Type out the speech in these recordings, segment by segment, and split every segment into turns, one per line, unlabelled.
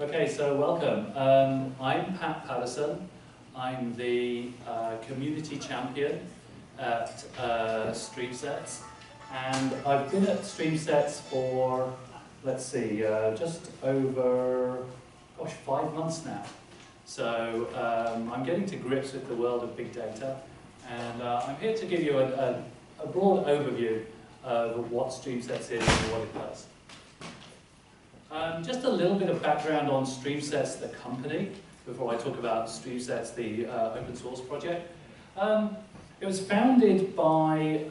Okay, so welcome. I'm Pat Patterson. I'm the community champion at StreamSets, and I've been at StreamSets for, let's see, just over, 5 months now. So I'm getting to grips with the world of big data, and I'm here to give you a broad overview of what StreamSets is and what it does. Just a little bit of background on StreamSets, the company, before I talk about StreamSets, the open source project. It was founded by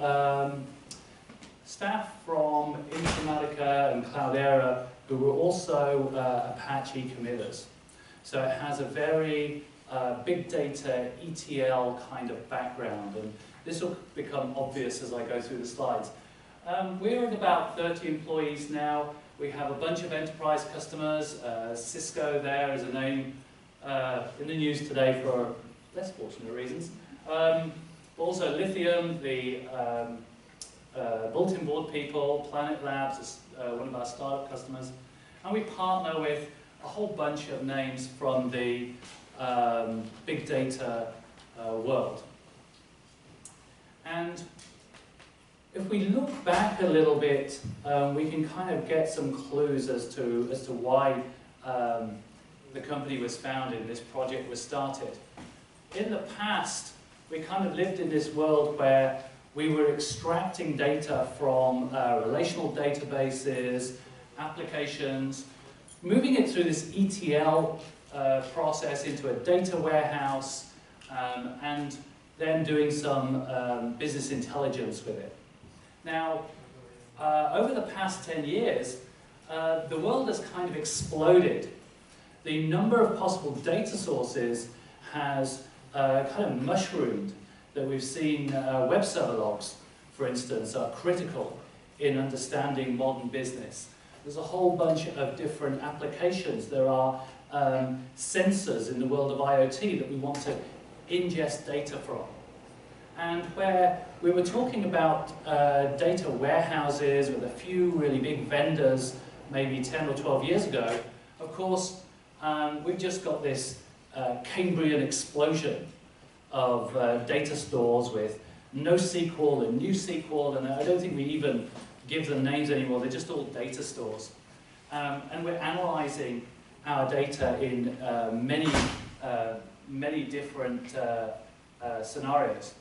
staff from Informatica and Cloudera who were also Apache committers. So it has a very big data ETL kind of background, and this will become obvious as I go through the slides. We're at about 30 employees now. We have a bunch of enterprise customers. Cisco there is a name in the news today for less fortunate reasons. Also Lithium, the bulletin board people, Planet Labs is one of our startup customers. And we partner with a whole bunch of names from the big data world. And if we look back a little bit, we can kind of get some clues as to why the company was founded and this project was started. In the past, we kind of lived in this world where we were extracting data from relational databases, applications, moving it through this ETL process into a data warehouse, and then doing some business intelligence with it. Now, over the past 10 years, the world has kind of exploded. The number of possible data sources has kind of mushroomed. That we've seen web server logs, for instance, are critical in understanding modern business. There's a whole bunch of different applications. There are sensors in the world of IoT that we want to ingest data from. And where we were talking about data warehouses with a few really big vendors maybe 10 or 12 years ago, of course, we've just got this Cambrian explosion of data stores with NoSQL and NewSQL, and I don't think we even give them names anymore, they're just all data stores. And we're analyzing our data in many different scenarios.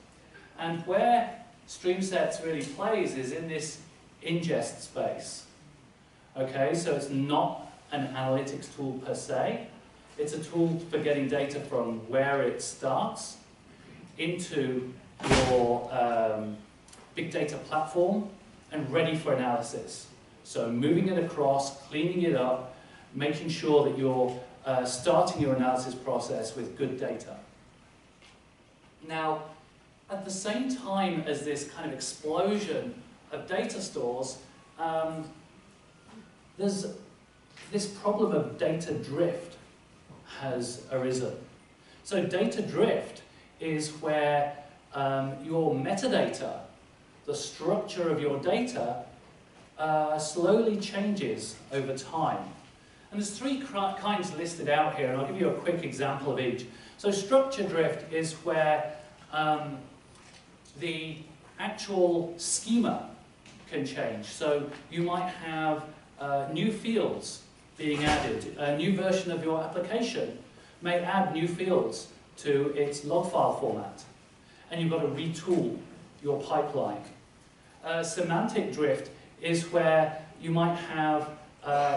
And where StreamSets really plays is in this ingest space. Okay, so it's not an analytics tool per se. It's a tool for getting data from where it starts into your big data platform and ready for analysis. So moving it across, cleaning it up, making sure that you're starting your analysis process with good data. Now, at the same time as this kind of explosion of data stores, there's this problem of data drift has arisen. So data drift is where your metadata, the structure of your data, slowly changes over time. And there's three kinds listed out here, and I'll give you a quick example of each. So structure drift is where the actual schema can change. So you might have new fields being added. A new version of your application may add new fields to its log file format. And you've got to retool your pipeline. Semantic drift is where you might have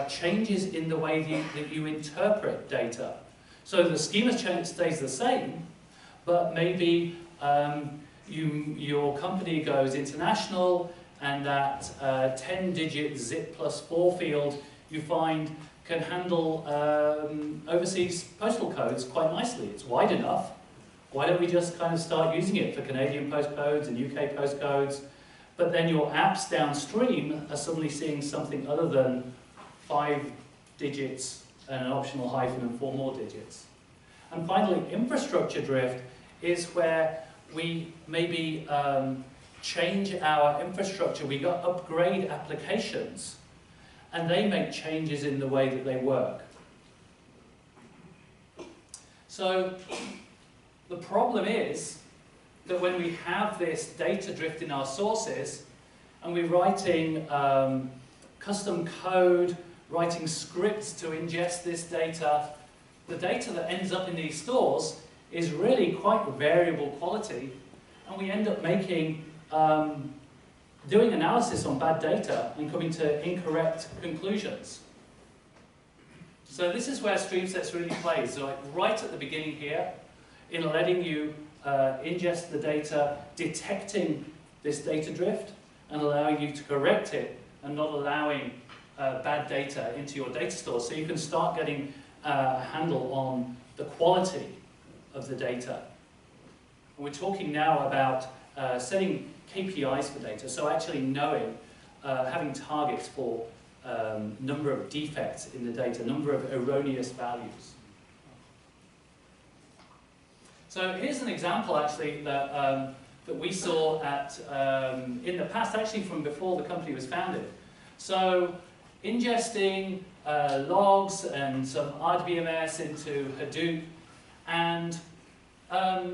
changes in the way that you interpret data. So the schema stays the same, but maybe your company goes international, and that 10-digit zip plus 4 field you find can handle overseas postal codes quite nicely. It's wide enough. Why don't we just kind of start using it for Canadian postcodes and UK postcodes? But then your apps downstream are suddenly seeing something other than 5 digits and an optional hyphen and 4 more digits. And finally, infrastructure drift is where we maybe change our infrastructure. We got upgrade applications, and they make changes in the way that they work. So the problem is that when we have this data drift in our sources, and we're writing custom code, writing scripts to ingest this data, the data that ends up in these stores is really quite variable quality, and we end up making, doing analysis on bad data and coming to incorrect conclusions. So this is where StreamSets really plays, so like right at the beginning here, in letting you ingest the data, detecting this data drift, and allowing you to correct it, and not allowing bad data into your data store, so you can start getting a handle on the quality of the data. And we're talking now about setting KPIs for data, so actually knowing, having targets for number of defects in the data, number of erroneous values. So here's an example actually that, that we saw at, in the past, actually from before the company was founded. So ingesting logs and some RDBMS into Hadoop, and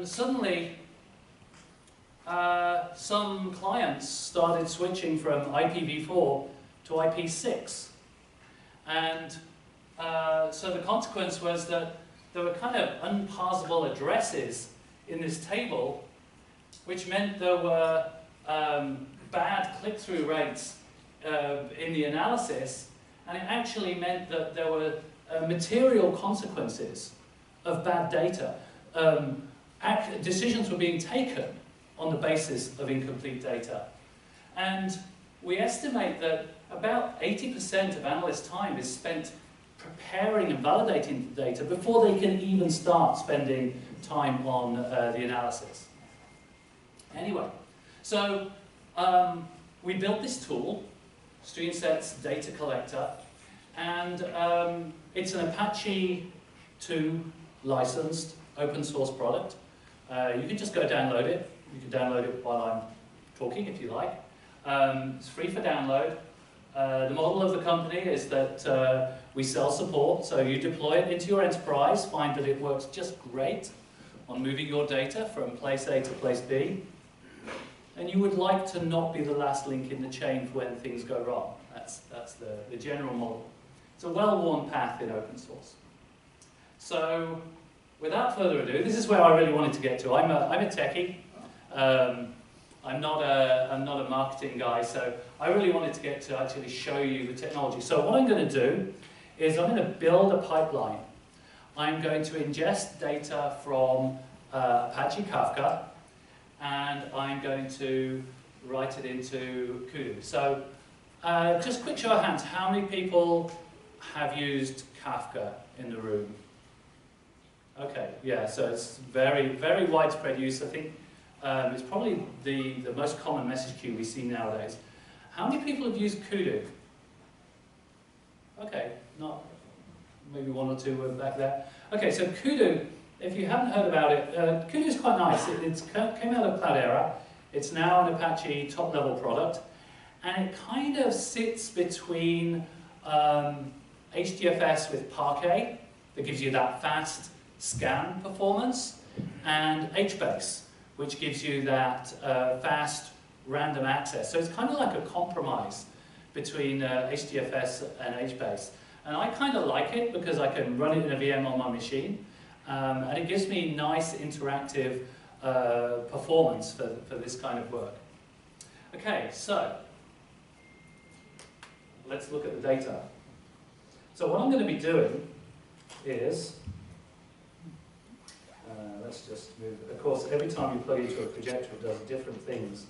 suddenly some clients started switching from IPv4 to IP6. And so the consequence was that there were kind of unparsable addresses in this table, which meant there were bad click-through rates in the analysis, and it actually meant that there were material consequences of bad data. Decisions were being taken on the basis of incomplete data. And we estimate that about 80% of analysts' time is spent preparing and validating the data before they can even start spending time on the analysis. Anyway, so we built this tool, StreamSets Data Collector, and it's an Apache 2 licensed open source product. You can just go download it. You can download it while I'm talking if you like. It's free for download. The model of the company is that we sell support, so you deploy it into your enterprise, find that it works just great on moving your data from place A to place B, and you would like to not be the last link in the chain for when things go wrong. That's the general model. It's a well-worn path in open source. So, without further ado, this is where I really wanted to get to. I'm a techie. I'm not a marketing guy, so I really wanted to get to actually show you the technology. So what I'm going to do is I'm going to build a pipeline. I'm going to ingest data from Apache Kafka, and I'm going to write it into Kudu. So just quick show of hands, how many people have used Kafka in the room? Okay, yeah, so it's very, very widespread use. I think it's probably the most common message queue we see nowadays. How many people have used Kudu? Okay, not maybe one or two were back there. Okay, so Kudu, if you haven't heard about it, Kudu is quite nice. It came out of Cloudera. It's now an Apache top-level product, and it kind of sits between HDFS with Parquet, that gives you that fast scan performance, and HBase, which gives you that fast random access. So it's kind of like a compromise between HDFS and HBase. And I kind of like it because I can run it in a VM on my machine, and it gives me nice interactive performance for this kind of work. Okay, so let's look at the data. So what I'm going to be doing is, let's just move. Of course, every time you plug into a projector, it does different things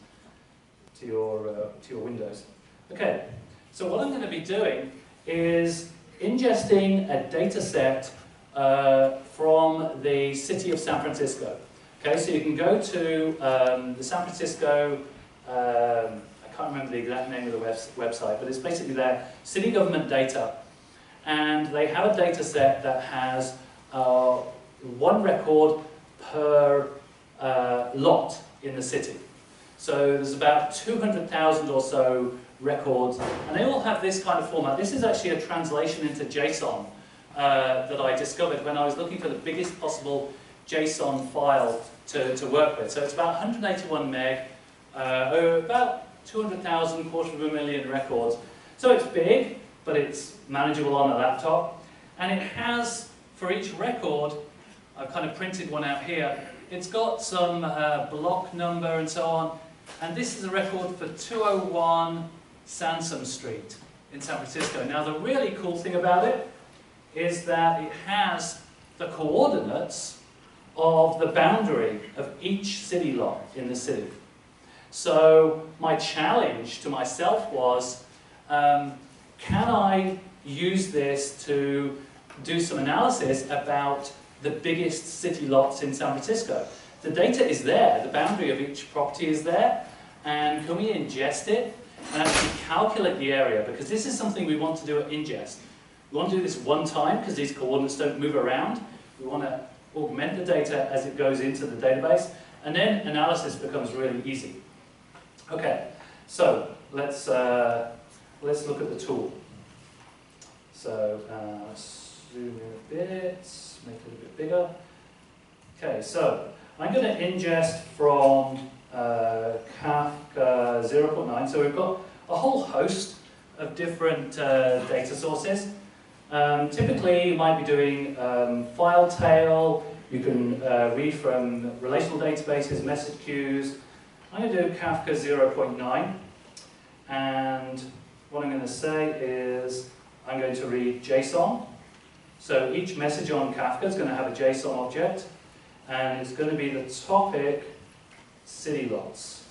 to your windows. Okay, so what I'm going to be doing is ingesting a data set from the city of San Francisco. Okay, so you can go to the San Francisco, I can't remember the exact name of the website, but it's basically their city government data. And they have a data set that has one record per lot in the city. So there's about 200,000 or so records, and they all have this kind of format. This is actually a translation into JSON that I discovered when I was looking for the biggest possible JSON file to work with. So it's about 181 meg, about 200,000, quarter of a million records. So it's big, but it's manageable on a laptop. And it has, for each record, I've kind of printed one out here, it's got some block number and so on. And this is a record for 201 Sansom Street in San Francisco. Now the really cool thing about it is that it has the coordinates of the boundary of each city lot in the city. So my challenge to myself was, can I use this to do some analysis about the biggest city lots in San Francisco? The data is there, the boundary of each property is there, and can we ingest it and actually calculate the area? Because this is something we want to do at Ingest. We want to do this one time because these coordinates don't move around. We want to augment the data as it goes into the database, and then analysis becomes really easy. Okay, so let's look at the tool. So zoom in a bit, make it a bit bigger. Okay, so I'm going to ingest from Kafka 0.9. So we've got a whole host of different data sources. Typically, you might be doing file tail. You can read from relational databases, message queues. I'm going to do Kafka 0.9. And what I'm going to say is I'm going to read JSON. So each message on Kafka is going to have a JSON object. And it's going to be the topic city lots.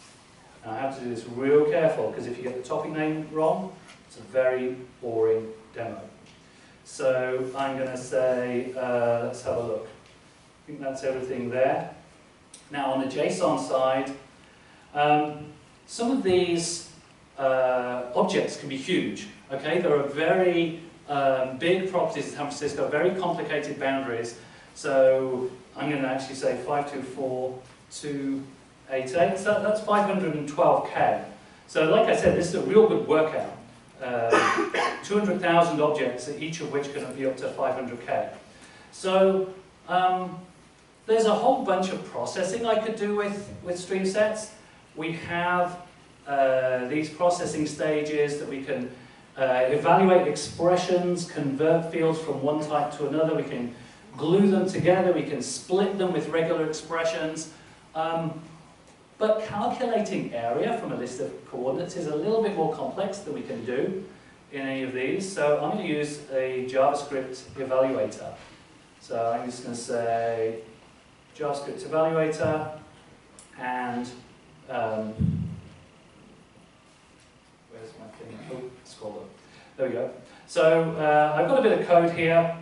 Now I have to do this real careful because if you get the topic name wrong, it's a very boring demo. So I'm going to say, let's have a look. I think that's everything there. Now on the JSON side, some of these objects can be huge. Okay, there are very big properties in San Francisco, very complicated boundaries. So I'm going to actually say 524,288. So that's 512K. So like I said, this is a real good workout. 200,000 objects, each of which can be up to 500K. So there's a whole bunch of processing I could do with StreamSets. We have these processing stages that we can evaluate expressions, convert fields from one type to another. We can glue them together, we can split them with regular expressions. But calculating area from a list of coordinates is a little bit more complex than we can do in any of these. So I'm going to use a JavaScript evaluator. So I'm just going to say JavaScript evaluator and where's my thing? Oh, scroll up. There we go. So I've got a bit of code here,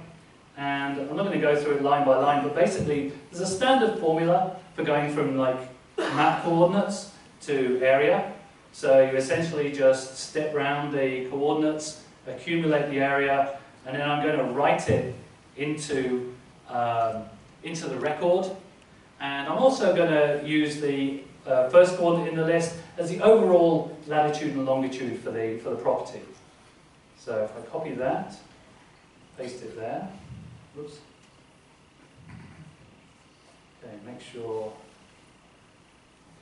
and I'm not going to go through it line by line, but basically there's a standard formula for going from like map coordinates to area. So you essentially just step around the coordinates, accumulate the area, and then I'm going to write it into the record. And I'm also going to use the first coordinate in the list as the overall latitude and longitude for the property. So if I copy that, paste it there. Whoops. Okay, make sure.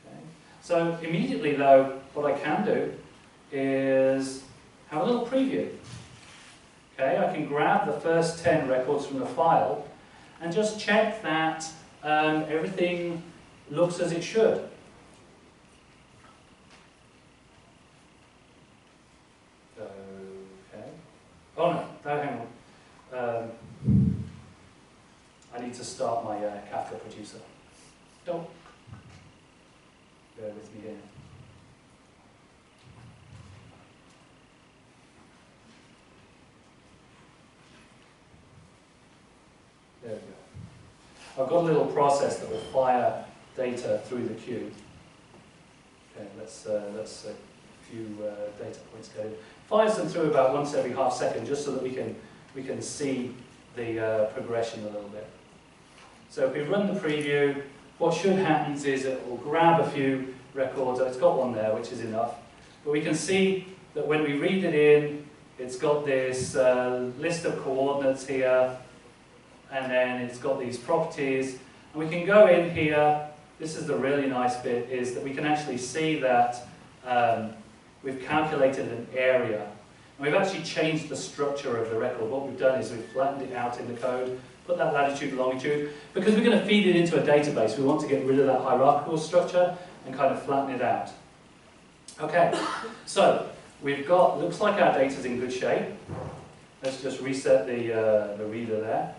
Okay. So immediately though, what I can do is have a little preview. Okay, I can grab the first 10 records from the file and just check that everything looks as it should. Okay. Oh no, hang on. I need to start my Kafka producer. Don't. Bear with me here. There we go. I've got a little process that will fire data through the queue. Okay, let's a few data points go in. Fires them through about once every half second, just so that we can see the progression a little bit. So if we run the preview, what should happen is it will grab a few records. It's got one there, which is enough. But we can see that when we read it in, It's got this list of coordinates here, and then it's got these properties. And we can go in here. This is the really nice bit, is that we can actually see that we've calculated an area. And we've actually changed the structure of the record. What we've done is we've flattened it out in the code, put that latitude and longitude. Because we're going to feed it into a database, we want to get rid of that hierarchical structure and kind of flatten it out. Okay, so we've got, looks like our data's in good shape. Let's just reset the reader there.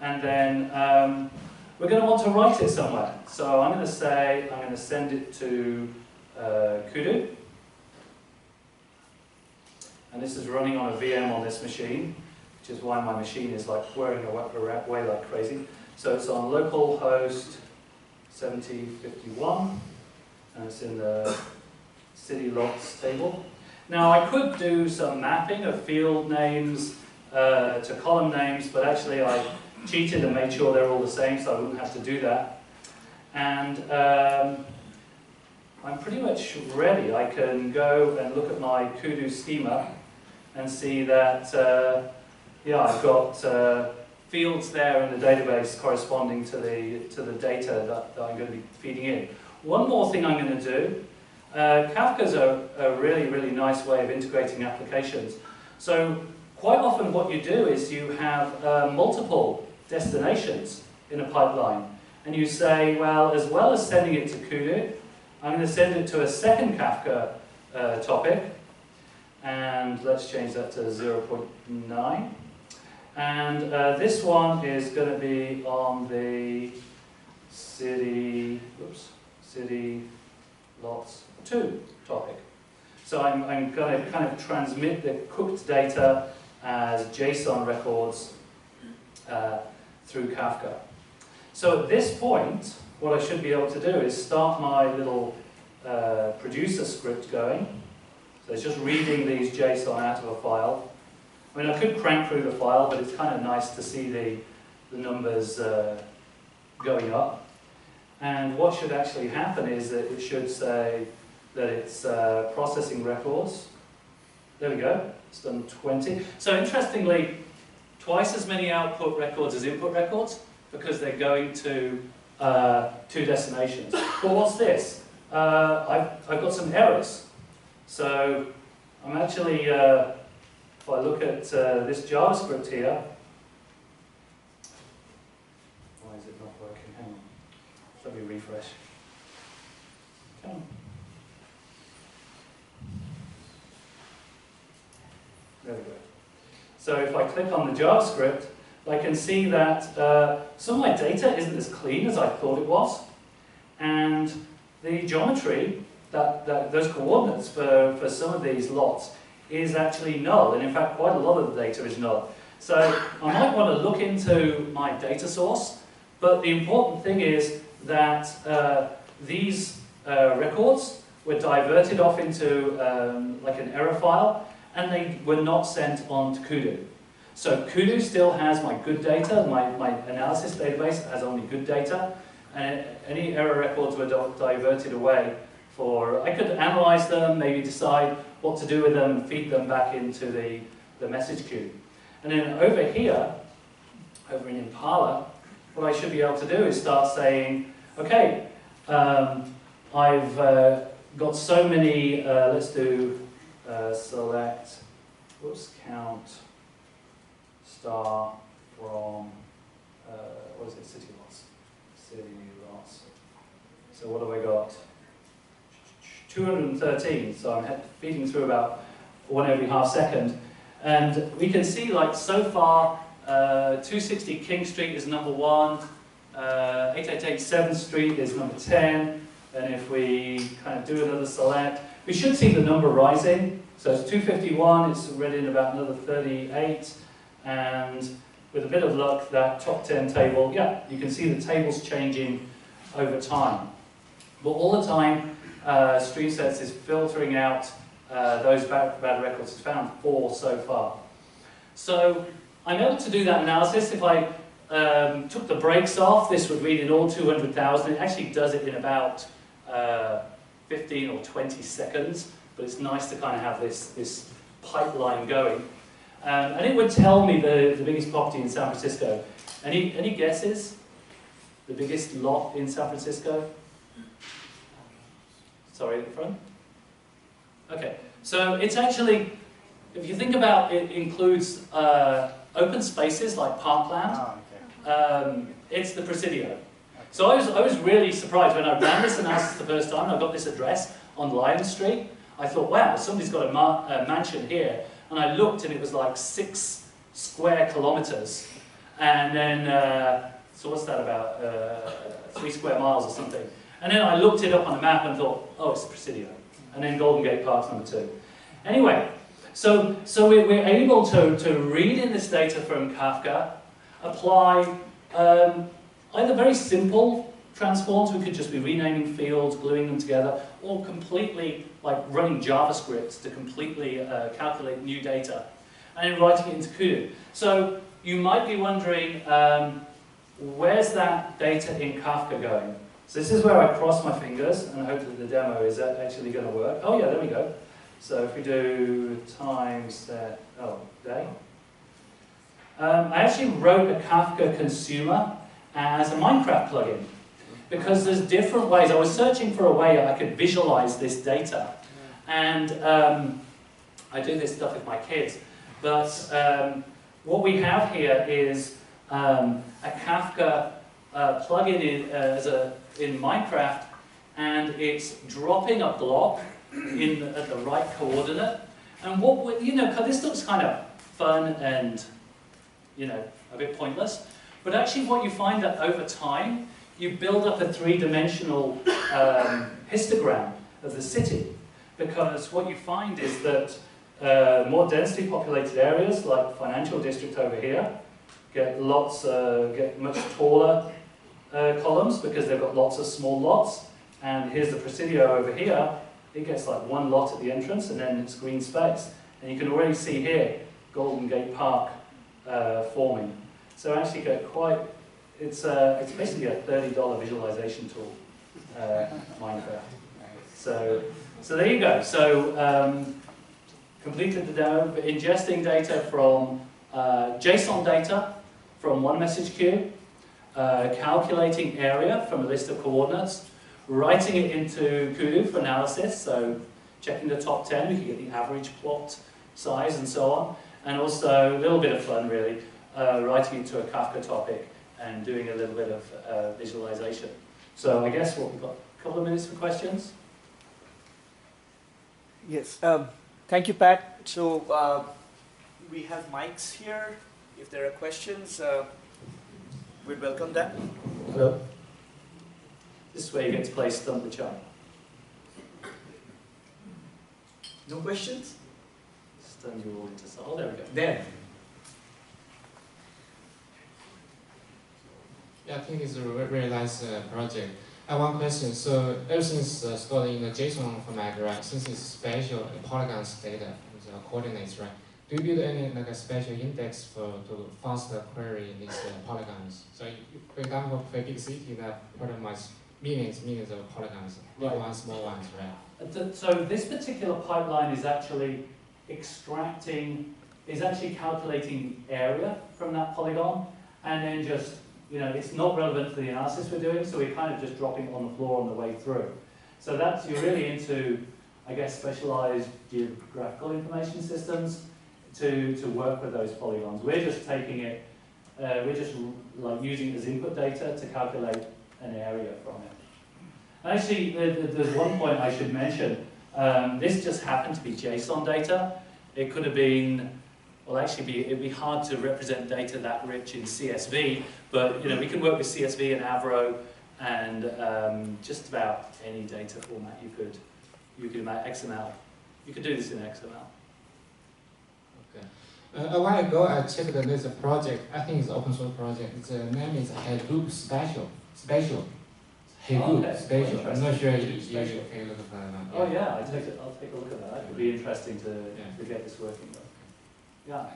And then we're going to want to write it somewhere. So I'm going to say, I'm going to send it to Kudu. And this is running on a VM on this machine, which is why my machine is like whirring away like crazy. So it's on localhost 7051, and it's in the city lots table. Now I could do some mapping of field names to column names, but actually I cheated and made sure they're all the same, so I wouldn't have to do that. And I'm pretty much ready. I can go and look at my Kudu schema and see that, yeah, I've got fields there in the database corresponding to the data that I'm going to be feeding in. One more thing I'm going to do. Kafka's a really, really nice way of integrating applications. So quite often what you do is you have multiple destinations in a pipeline. And you say, well as sending it to Kudu, I'm going to send it to a second Kafka topic. And let's change that to 0.9. And this one is going to be on the city lots 2 topic. So I'm going to kind of transmit the cooked data as JSON records through Kafka. So at this point, what I should be able to do is start my little producer script going. So it's just reading these JSON out of a file. I mean, I could crank through the file, but it's kind of nice to see the numbers going up. And what should actually happen is that it should say that it's processing records. There we go, it's done 20. So interestingly, twice as many output records as input records, because they're going to 2 destinations. But what's this? I've got some errors. So I'm actually, if I look at this JavaScript here, why is it not working? Hang on. Let me refresh. Come on. There we go. So if I click on the JavaScript, I can see that some of my data isn't as clean as I thought it was. And the geometry, those coordinates for some of these lots is actually null. And in fact, quite a lot of the data is null. So I might want to look into my data source. But the important thing is that these records were diverted off into like an error file, and they were not sent on to Kudu. So Kudu still has my good data, my analysis database has only good data, and any error records were diverted away for, I could analyze them, maybe decide what to do with them, and feed them back into the message queue. And then over here, over in Impala, what I should be able to do is start saying, okay, I've got so many, let's do select, whoops, count star from, what is it, city lots. City lots. So what have I got? 213, so I'm feeding through about 1 every half second. And we can see, like, so far, 260 King Street is number 1, 888 7th Street is number 10, and if we kind of do another select, we should see the number rising. So it's 251, it's read in about another 38, and with a bit of luck, that top 10 table, yeah, you can see the table's changing over time. But all the time, StreamSets is filtering out those bad records. It's found 4 so far. So I'm able to do that analysis. If I took the brakes off, this would read in all 200,000. It actually does it in about 15 or 20 seconds, but it's nice to kind of have this pipeline going. And it would tell me the biggest property in San Francisco. Any guesses? The biggest lot in San Francisco? Sorry, at the front? Okay, so it's actually, if you think about it, includes open spaces like parkland. It's the Presidio. So I was really surprised when I ran this analysis the first time. I got this address on Lion Street. I thought, wow, somebody's got a mansion here. And I looked and it was like 6 square kilometers. And then, so what's that about? 3 square miles or something. And then I looked it up on the map and thought, oh, it's the Presidio. And then Golden Gate Park's number 2. Anyway, so we're able to read in this data from Kafka, apply either very simple transforms, we could just be renaming fields, gluing them together, or completely like running JavaScript to completely calculate new data, and then writing it into Kudu. So you might be wondering, where's that data in Kafka going? So this is where I cross my fingers, and hopefully the demo is actually going to work. Oh yeah, there we go. So if we do times day. I actually wrote a Kafka consumer as a Minecraft plugin, because there's different ways. I was searching for a way I could visualize this data, and I do this stuff with my kids. But what we have here is a Kafka plugin in Minecraft, and it's dropping a block at the right coordinate. And what this looks kind of fun and a bit pointless. But actually, what you find that over time, you build up a 3-dimensional histogram of the city, because what you find is that more densely populated areas, like financial district over here, get much taller columns because they've got lots of small lots. And here's the Presidio over here. It gets like 1 lot at the entrance, and then it's green space. And you can already see here Golden Gate Park forming. So actually, it's basically a $30 visualization tool, Minecraft. So there you go. So completed the demo, ingesting data from JSON data from one message queue, calculating area from a list of coordinates, writing it into Kudu for analysis, so checking the top 10, we can get the average plot size and so on, and also a little bit of fun really, writing it to a Kafka topic and doing a little bit of visualization. So I guess we've got a couple of minutes for questions.
Yes, thank you, Pat. So we have mics here. If there are questions, we'd welcome that.
Hello. This is where you get to play Stump the Chump.
No questions?
Stun you all into... Oh, there we go.
There.
Yeah, I think it's a very nice project. I have one question. So everything is stored in the JSON format, right? Since it's spatial polygons data, with coordinates, right? Do you build any like a special index to faster query these polygons? So, for example, for a big city that pretty much millions of polygons, big ones, small ones, right?
So this particular pipeline is actually calculating the area from that polygon, and then just, it's not relevant to the analysis we're doing, so we're kind of just dropping it on the floor on the way through. So you're really into, I guess, specialized geographical information systems to work with those polygons. We're just taking it, we're just like using it as input data to calculate an area from it. And actually, there's one point I should mention. This just happened to be JSON data. It could have been, well, actually, it'd be hard to represent data that rich in CSV, but we can work with CSV and Avro and just about any data format you could XML. You could do this in XML.
Okay. A while ago, I checked there's a project. I think it's an open source project. Its name is Hadoop Spatial. Hadoop Spatial. I'm not sure you can look at that.
Oh yeah, I'll take a look at that. That could be interesting to get this working. Yeah.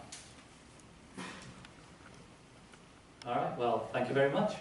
All right. Well, thank you very much.